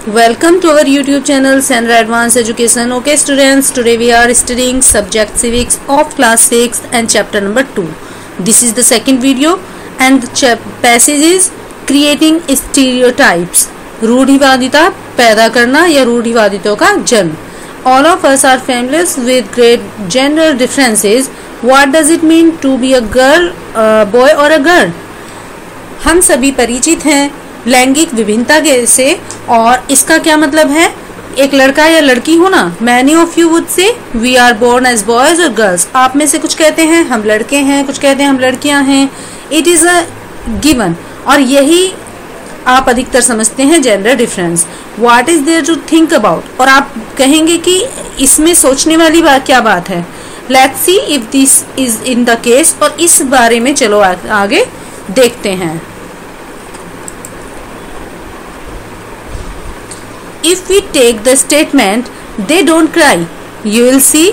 Welcome to our YouTube channel Senra Advanced Education. Okay students, today we are studying subject civics of class 6 and chapter number 2. This is the second video and the passage is creating stereotypes. रूढ़िवादिता पैदा करना या रूढ़िवादितों का जन्म. All of us are familiar with great gender differences. What does it mean to be a girl, a boy or a girl? हम सभी परिचित हैं लैंगिक विभिन्नता से और इसका क्या मतलब है एक लड़का या लड़की होना. Many of you would say we are born as boys or girls. आप में से कुछ कहते हैं हम लड़के हैं, कुछ कहते हैं हम लड़कियां हैं. It is a given और यही आप अधिकतर समझते हैं gender difference. What is there to think about? और आप कहेंगे कि इसमें सोचने वाली बात क्या बात है. Let's see if this is in the case. और इस बारे में चलो आगे देखते हैं. If we take the statement they don't cry, you will see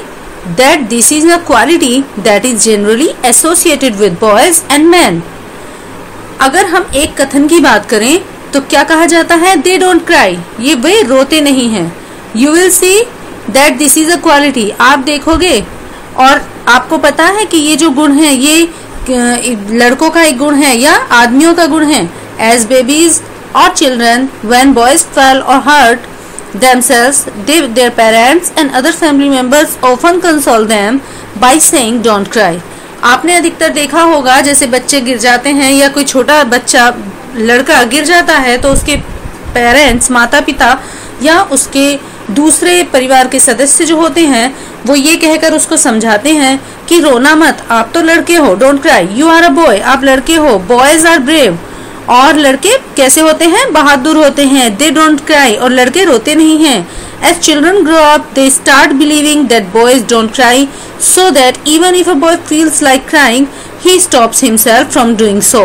that this is a quality that is generally associated with boys and men. अगर हम एक कथन की बात करें तो क्या कहा जाता है they don't cry, ये वे रोते नहीं हैं. You will see that this is a quality, आप देखोगे और आपको पता है कि ये जो गुण है ये लड़कों का एक गुण है या आदमियों का गुण है. As babies or children, when boys fall or hurt themselves, their parents and other family members often console them by saying don't cry. आपने अधिकतर देखा होगा जैसे बच्चे गिर जाते हैं या कोई छोटा बच्चा लड़का गिर जाता है तो उसके पेरेंट्स माता पिता या उसके दूसरे परिवार के सदस्य जो होते हैं वो ये कहकर उसको समझाते हैं कि रोना मत, आप तो लड़के हो, don't cry, you are a boy, आप लड़के हो, बॉयज आर ब्रेव. और लड़के कैसे होते हैं, बहादुर होते हैं, दे डोंट क्राई, और लड़के रोते नहीं हैं. As children grow up, they start believing that boys don't cry, so that even if a boy feels like crying, he stops himself from doing so.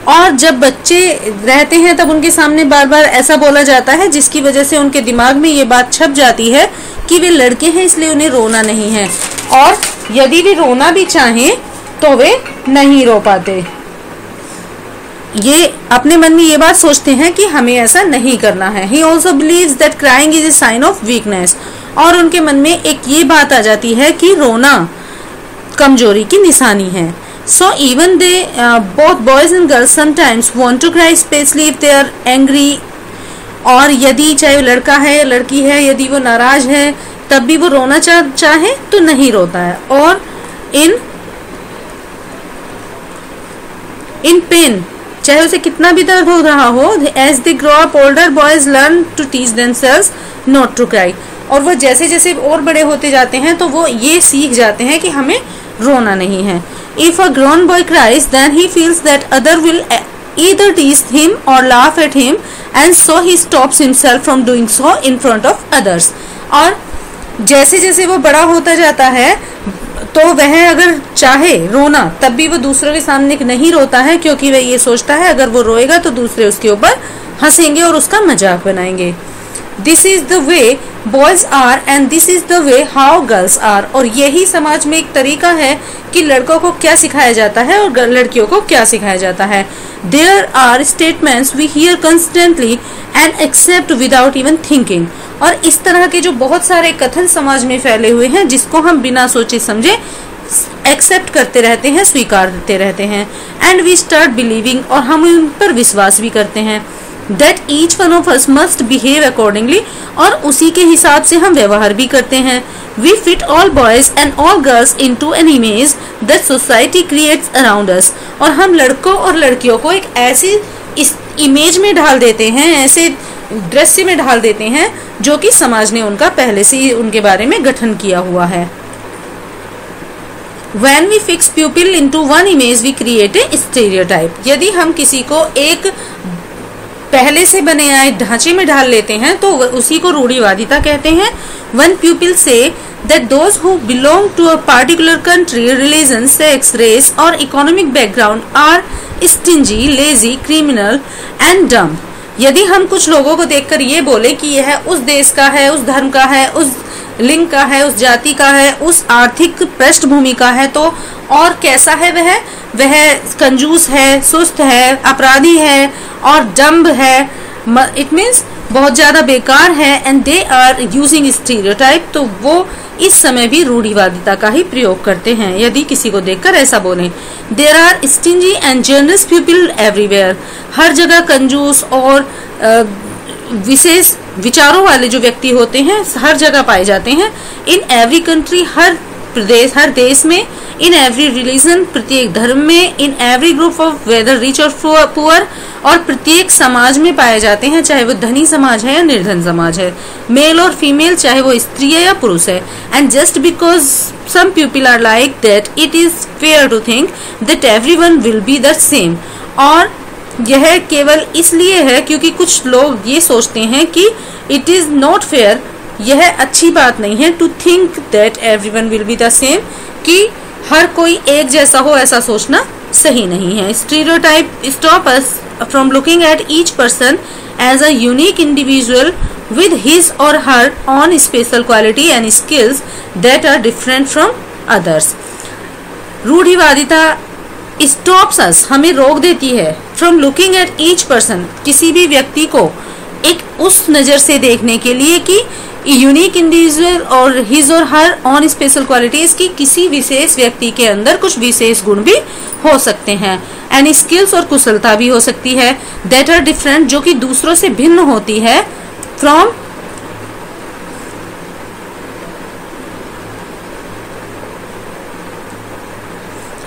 और जब बच्चे रहते हैं तब उनके सामने बार बार ऐसा बोला जाता है जिसकी वजह से उनके दिमाग में ये बात छप जाती है कि वे लड़के हैं इसलिए उन्हें रोना नहीं है, और यदि वे रोना भी चाहें तो वे नहीं रो पाते. ये अपने मन में ये बात सोचते हैं कि हमें ऐसा नहीं करना है. He also believes that crying is a sign of weakness. और उनके मन में एक ये बात आ जाती है कि रोना कमजोरी की निशानी है. So even they both boys and girls sometimes want to cry, especially if they are angry. और यदि चाहे लड़का है या लड़की है, यदि वो नाराज है तब भी वो रोना चाहे तो नहीं रोता है. और इन पेन चाहे उसे कितना भी दर्द हो रहा हो, as they grow up older, boys learn to teach themselves not to cry. और वो जैसे जैसे और बड़े होते जाते हैं तो वो ये सीख जाते हैं कि हमें रोना नहीं है. If a grown boy cries, then he feels that other will either tease him or laugh at him, and so he stops himself from doing so in front of others. और जैसे जैसे वो बड़ा होता जाता है तो वह अगर चाहे रोना तब भी वो दूसरों के सामने नहीं रोता है, क्योंकि वह ये सोचता है अगर वो रोएगा तो दूसरे उसके ऊपर हंसेंगे और उसका मजाक बनाएंगे. This is the way boys are and this is the way how girls are. और यही समाज में एक तरीका है कि लड़कों को क्या सिखाया जाता है और लड़कियों को क्या सिखाया जाता है. There are statements we hear constantly and accept without even thinking. और इस तरह के जो बहुत सारे कथन समाज में फैले हुए हैं जिसको हम बिना सोचे समझे एक्सेप्ट करते रहते हैं, स्वीकारते रहते हैं. एंड वी स्टार्ट बिलीविंग, और हम उन पर विश्वास भी करते हैं. That each one of us must behave accordingly, और उसी के हिसाब से हम व्यवहार भी करते हैं. We fit all boys and all girls into an image that society creates around us. और हम लड़कों और लड़कियों को एक ऐसी इस इमेज में ढाल देते हैं, ऐसे दृश्य में ढाल देते हैं जो कि समाज ने उनका पहले से ही उनके बारे में गठन किया हुआ है. When we fix people into one image, we create a stereotype. यदि हम किसी को एक पहले से बने आए ढांचे में ढाल लेते हैं तो उसी को रूढ़िवादिता कहते हैं. When people say that those who belong to a particular country, religion, sex, race or economic background are stingy, lazy, criminal and dumb. यदि हम कुछ लोगों को देखकर ये बोले कि यह उस देश का है, उस धर्म का है, उस लिंग का है, उस जाति का है, उस आर्थिक पृष्ठभूमि का है, तो और कैसा है वह कंजूस है, सुस्त है, अपराधी है और डम्ब है. इट मीन्स बहुत ज्यादा बेकार है and they are using stereotype, तो वो इस समय भी रूढ़िवादिता का ही प्रयोग करते हैं यदि किसी को देखकर ऐसा बोले। There are stingy and generous people everywhere, हर जगह कंजूस और विशेष विचारों वाले जो व्यक्ति होते हैं हर जगह पाए जाते हैं। इन एवरी कंट्री, हर प्रदेश, हर देश में, इन एवरी रिलीजन, प्रत्येक धर्म में, in every group of whether rich और पुअर, और प्रत्येक समाज में पाए जाते हैं, चाहे वो धनी समाज है या निर्धन समाज है, मेल और फीमेल, चाहे वो स्त्री है या पुरुष है। And just because some people are like that, it is fair to think that everyone will be the same, और यह केवल इसलिए है क्योंकि कुछ लोग ये सोचते हैं कि इट इज नॉट फेयर, यह अच्छी बात नहीं है to think that everyone will be the same, कि हर कोई एक जैसा हो, ऐसा सोचना सही नहीं है। Stereotype stop us from looking at each person as a unique individual with his or her own special quality and skills that are different from others. रूढ़िवादिता stops us, हमें रोक देती है from looking at each person, किसी भी व्यक्ति को एक उस नजर से देखने के लिए कि यूनिक इंडिविजुअल और हिज और हर ऑन स्पेशल क्वालिटीज की किसी विशेष व्यक्ति के अंदर कुछ विशेष गुण भी हो सकते हैं, एंड स्किल्स और कुशलता भी हो सकती है, दैट आर डिफरेंट, जो कि दूसरों से भिन्न होती है, फ्रॉम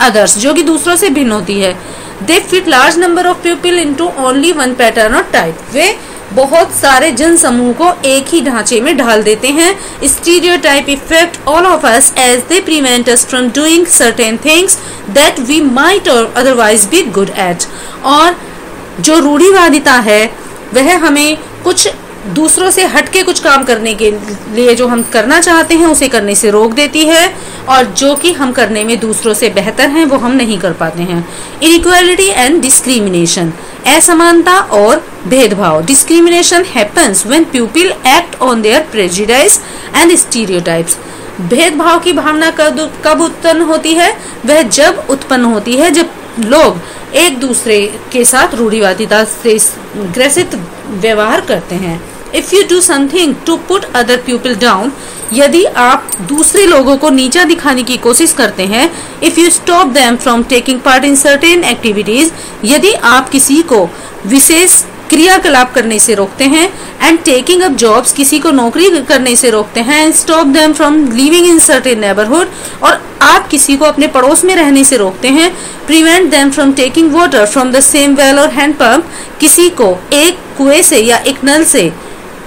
अदर्स, जो कि दूसरों से भिन्न होती है। दे fit large number of people into only one pattern और टाइप, वे बहुत सारे जन समूह को एक ही ढांचे में ढाल देते हैं। Stereotype effect all of us as they prevent us from doing certain things that we might और अदरवाइज बी गुड एट, और जो रूढ़िवादिता है वह हमें कुछ दूसरों से हटके कुछ काम करने के लिए जो हम करना चाहते हैं उसे करने से रोक देती है, और जो कि हम करने में दूसरों से बेहतर हैं वो हम नहीं कर पाते हैं। इनइक्वालिटी एंड डिस्क्रिमिनेशन, असमानता और भेदभाव। Discrimination happens when people act on their prejudice and stereotypes. भेदभाव की भावना कब उत्पन्न होती है? वह जब उत्पन्न होती है जब लोग एक दूसरे के साथ रूढ़िवादिता से ग्रसित व्यवहार करते हैं। If you do something to put other people down, यदि आप दूसरे लोगों को नीचा दिखाने की कोशिश करते हैं, if you stop them from taking part in certain activities, यदि आप किसी को विशेष क्रियाकलाप करने से रोकते हैं, एंड टेकिंग अप जॉब्स, किसी को नौकरी करने से रोकते हैं, and stop them from living in certain neighbourhood, और आप किसी को अपने पड़ोस में रहने से रोकते हैं, prevent them from taking water from the same well और हैंडपंप, किसी को एक कुएं से या एक नल से,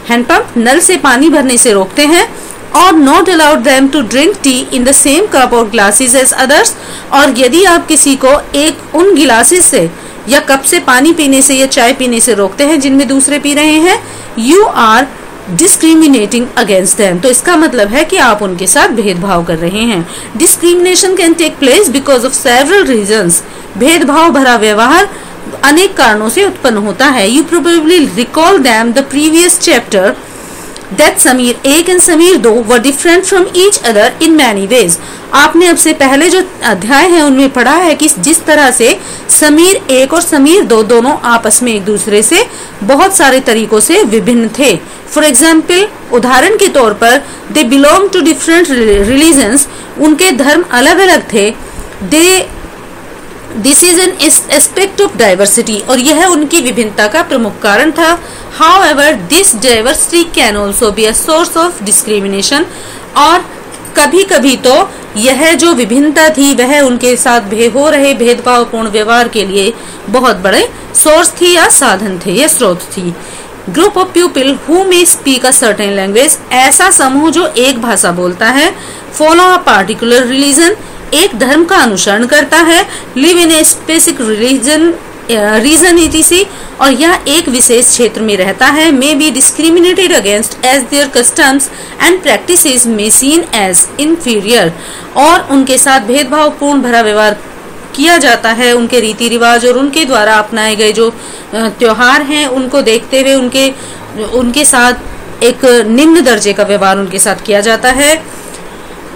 हैंडपंप नल से पानी भरने से रोकते हैं, और not allowed them to drink tea in the same cup और ग्लासेस एज अदर्स, और यदि आप किसी को एक उन गिलासेस से या कप से पानी पीने से या चाय पीने से रोकते हैं जिनमें दूसरे पी रहे हैं, you are discriminating against them, तो इसका मतलब है कि आप उनके साथ भेदभाव कर रहे हैं। Discrimination can take place because of several reasons, भेदभाव भरा व्यवहार अनेक कारणों से उत्पन्न होता है। You probably recall them the previous chapter that Samir 1 and Samir 2 were different from each other in many ways. आपने अब से पहले जो अध्याय है उनमें पढ़ा है कि जिस तरह से समीर 1 और समीर 2 दोनों आपस में एक दूसरे से बहुत सारे तरीकों से विभिन्न थे। फॉर एग्जाम्पल, उदाहरण के तौर पर, they belong to different religions, उनके धर्म अलग अलग थे। This is an aspect of diversity, और यह उनकी विभिन्नता का प्रमुख कारण था। However, this diversity can also be a source of discrimination, और कभी कभी तो यह जो विभिन्नता थी वह उनके साथ हो रहे भेदभावपूर्ण व्यवहार के लिए बहुत बड़े सोर्स थी या साधन थे या स्रोत थी। Group of people who may speak a certain language, ऐसा समूह जो एक भाषा बोलता है, फॉलो अ पार्टिकुलर रिलीजन, एक धर्म का अनुसरण करता है, live in a specific region etc, और यह एक विशेष क्षेत्र में रहता है, may be discriminated against as their customs and practices may seen as inferior, और उनके साथ भेदभावपूर्ण भरा व्यवहार किया जाता है। उनके रीति रिवाज और उनके द्वारा अपनाए गए जो त्योहार हैं उनको देखते हुए उनके साथ एक निम्न दर्जे का व्यवहार उनके साथ किया जाता है।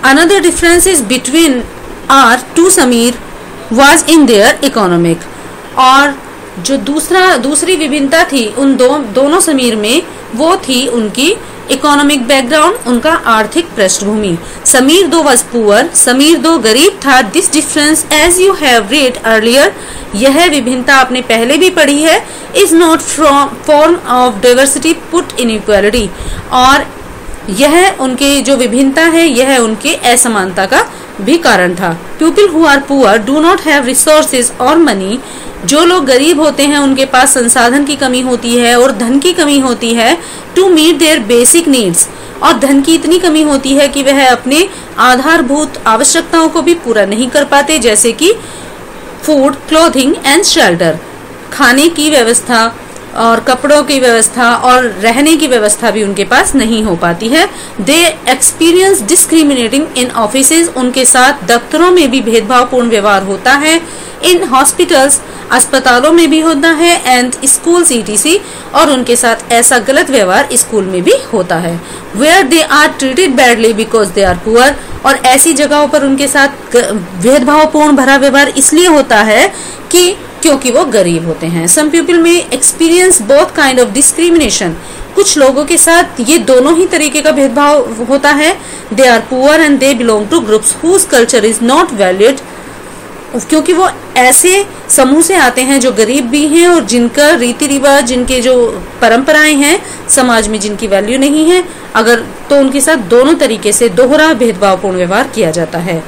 Another difference is between are two Samir was in their economic, और जो दूसरी विभिन्नता थी उन दोनों समीर में वो थी उनकी इकोनॉमिक बैकग्राउंड, उनका आर्थिक पृष्ठभूमि। समीर दो वाज पुअर, समीर दो गरीब था। This difference as you have read earlier, यह विभिन्नता आपने पहले भी पढ़ी है, is not form of diversity put in equality, और यह उनके जो विभिन्नता है यह उनके असमानता का भी कारण था। People who are poor do not have resources और मनी, जो लोग गरीब होते हैं उनके पास संसाधन की कमी होती है और धन की कमी होती है, to meet their basic needs, और धन की इतनी कमी होती है कि वह अपने आधारभूत आवश्यकताओं को भी पूरा नहीं कर पाते, जैसे कि फूड, क्लोथिंग एंड शेल्टर, खाने की व्यवस्था और कपड़ों की व्यवस्था और रहने की व्यवस्था भी उनके पास नहीं हो पाती है। दे एक्सपीरियंस डिस्क्रिमिनेटिंग इन ऑफिसेज, उनके साथ दफ्तरों में भी भेदभावपूर्ण व्यवहार होता है। इन हॉस्पिटल्स, अस्पतालों में भी होता है। एंड स्कूल ETC, और उनके साथ ऐसा गलत व्यवहार स्कूल में भी होता है। Where they are treated badly because they are poor, और ऐसी जगहों पर उनके साथ भेदभावपूर्ण भरा व्यवहार इसलिए होता है कि क्योंकि वो गरीब होते हैं। सम पीपल में experience both kind of discrimination, कुछ लोगों के साथ ये दोनों ही तरीके का भेदभाव होता है। They are poor and they belong to groups whose culture is not valued, क्योंकि वो ऐसे समूह से आते हैं जो गरीब भी हैं और जिनका रीति रिवाज, जिनके जो परंपराएं हैं समाज में जिनकी वैल्यू नहीं है, अगर तो उनके साथ दोनों तरीके से दोहरा भेदभावपूर्ण व्यवहार किया जाता है।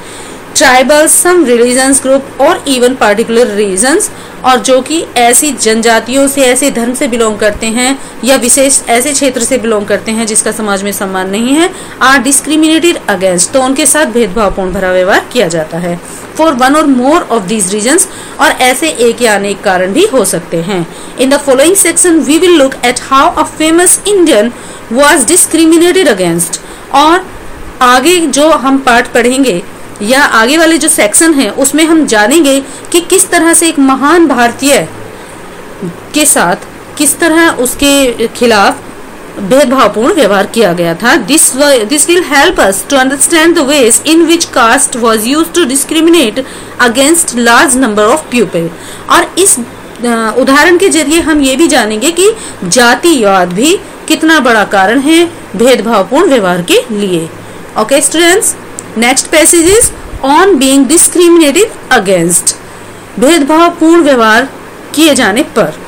ट्राइबल, सम रिलीजन्स ग्रुप और इवन पार्टिकुलर रीजन्स, और जो कि ऐसी जनजातियों से, ऐसे धर्म से बिलोंग करते हैं या विशेष ऐसे क्षेत्र से बिलोंग करते हैं जिसका समाज में सम्मान नहीं है, आर डिस्क्रिमिनेटेड अगेंस्ट, तो उनके साथ भेदभावपूर्ण भरा व्यवहार किया जाता है। फॉर वन और मोर ऑफ दीज रीजन्स, और ऐसे एक या अनेक कारण भी हो सकते हैं। In the following section we will look at how a famous Indian was discriminated against, और आगे जो हम पाठ पढ़ेंगे या आगे वाले जो सेक्शन है उसमें हम जानेंगे कि किस तरह से एक महान भारतीय के साथ किस तरह उसके खिलाफ भेदभावपूर्ण व्यवहार किया गया था। This will help us to understand the ways in which caste was used to discriminate against large number of people, और इस उदाहरण के जरिए हम ये भी जानेंगे कि जातिवाद भी कितना बड़ा कारण है भेदभावपूर्ण व्यवहार के लिए। Okay students, next passage is on being discriminated against, भेदभावपूर्ण व्यवहार किए जाने पर।